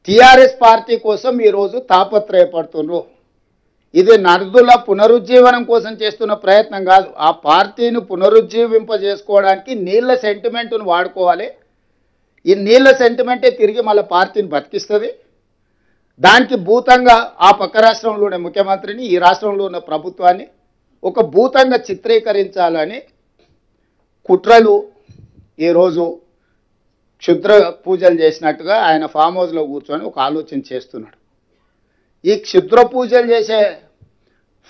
TRS party కోసం ఈరోజు తాపత్రయపడుతున్నారు. ఇది నర్దుల పునరుజ్జీవనం కోసం చేస్తున్న ప్రయత్నం కాదు. ఆ పార్టీని పునరుజ్జీవింపజేసుకోవడానికి నీళ్ల సెంటిమెంట్ను వాడుకోవాలి. ఈ నీళ్ల సెంటిమెంటే తిరిగి మళ్ళీ పార్టీని బతికిస్తుంది. దానికి భూతంగా ఆ పక్క రాష్ట్రంలో ఉన్న ముఖ్యమంత్రిని, ఈ రాష్ట్రంలో ఉన్న ప్రభుత్వాన్ని ఒక భూతంగా చిత్రీకరించాలని కుట్రలు ఈరోజు క్షుద్ర పూజలు చేసినట్టుగా ఆయన ఫామ్ హౌస్లో కూర్చొని ఒక ఆలోచన చేస్తున్నాడు. ఈ క్షుద్ర పూజలు చేసే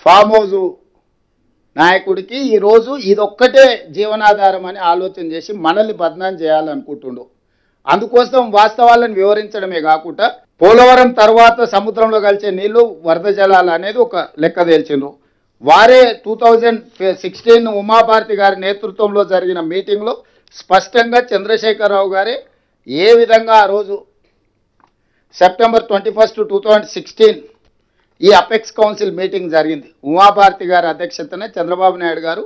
ఫామ్ హౌస్ నాయకుడికి ఈరోజు ఇదొక్కటే జీవనాధారం అని ఆలోచన చేసి మనల్ని బదనాం చేయాలనుకుంటుండు. అందుకోసం వాస్తవాలను వివరించడమే కాకుండా పోలవరం తర్వాత సముద్రంలో కలిసే నీళ్లు వరద జలాలు అనేది ఒక లెక్క తేల్చిండ్రు. వారే 2016 ఉమాభారతి గారి నేతృత్వంలో జరిగిన మీటింగ్లో స్పష్టంగా చంద్రశేఖరరావు గారే ఏ విధంగా ఆ రోజు సెప్టెంబర్ 21, 2016 ఈ అపెక్స్ కౌన్సిల్ మీటింగ్ జరిగింది. ఉమాభారతి గారి అధ్యక్షతనే చంద్రబాబు నాయుడు గారు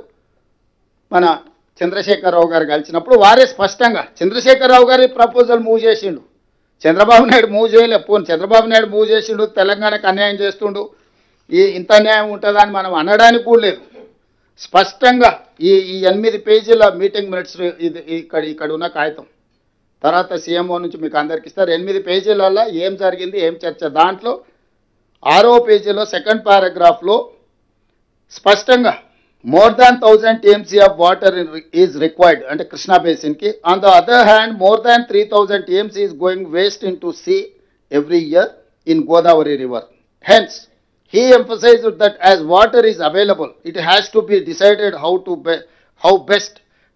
మన చంద్రశేఖరరావు గారు కలిసినప్పుడు వారే స్పష్టంగా చంద్రశేఖరరావు గారి ప్రపోజల్ మూవ్ చేసిండు. చంద్రబాబు నాయుడు మూవ్ చేయలే. పోను చంద్రబాబు నాయుడు మూవ్ చేసిండు, తెలంగాణకు అన్యాయం చేస్తుండు, ఇంత అన్యాయం ఉంటుందా అని మనం అనడానికి కూడా లేదు. స్పష్టంగా ఈ 8 పేజీల మీటింగ్ మినిట్స్ ఇది ఇక్కడ ఉన్న కాగితం తర్వాత సీఎంఓ నుంచి మీకు అందరికి ఇస్తారు. 8 పేజీలలో ఏం జరిగింది, ఏం చర్చ. దాంట్లో 6వ పేజీలో సెకండ్ పారాగ్రాఫ్లో స్పష్టంగా more than 1000 TMC of water is required అంటే కృష్ణా బేసిన్కి. On the other hand more than 3000 TMC is going waste into sea every year in Godavari river. Hence, he emphasized that as water is available, it has to be decided how best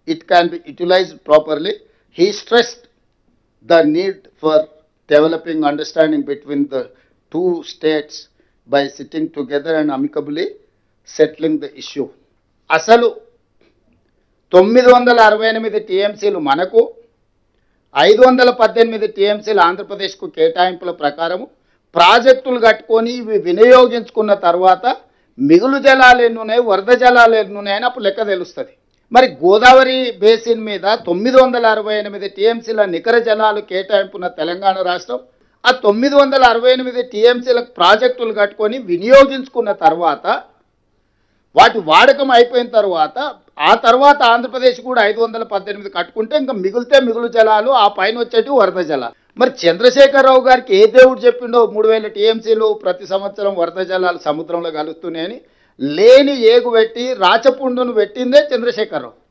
it can be utilized properly. He stressed the need for developing understanding between the two states by sitting together and amicably settling the issue. అసలు 968 టీఎంసీలు మనకు, 518 టీఎంసీలు ఆంధ్రప్రదేశ్కు కేటాయింపుల ప్రకారము ప్రాజెక్టులు కట్టుకొని ఇవి వినియోగించుకున్న తర్వాత మిగులు జలాలు ఎన్నున్నాయి, వరద జలాలు ఎన్నున్నాయని అప్పుడు లెక్క తెలుస్తుంది. మరి గోదావరి బేసిన్ మీద 968 టీఎంసీల నికర జలాలు కేటాయింపున్న తెలంగాణ రాష్ట్రం ఆ 968 టీఎంసీల ప్రాజెక్టులు కట్టుకొని వినియోగించుకున్న తర్వాత వాటి వాడకం అయిపోయిన తర్వాత ఆ తర్వాత ఆంధ్రప్రదేశ్ కూడా 518 కట్టుకుంటే ఇంకా మిగిలితే మిగులు జలాలు, ఆ పైన వచ్చేటి వరద జలాలు. మరి చంద్రశేఖరరావు గారికి ఏ దేవుడు చెప్పిండో 3000 టీఎంసీలు ప్రతి సంవత్సరం వరద జలాలు సముద్రంలో కలుస్తున్నాయని లేని ఏగు పెట్టి రాచపుండును పెట్టిందే చంద్రశేఖరరావు.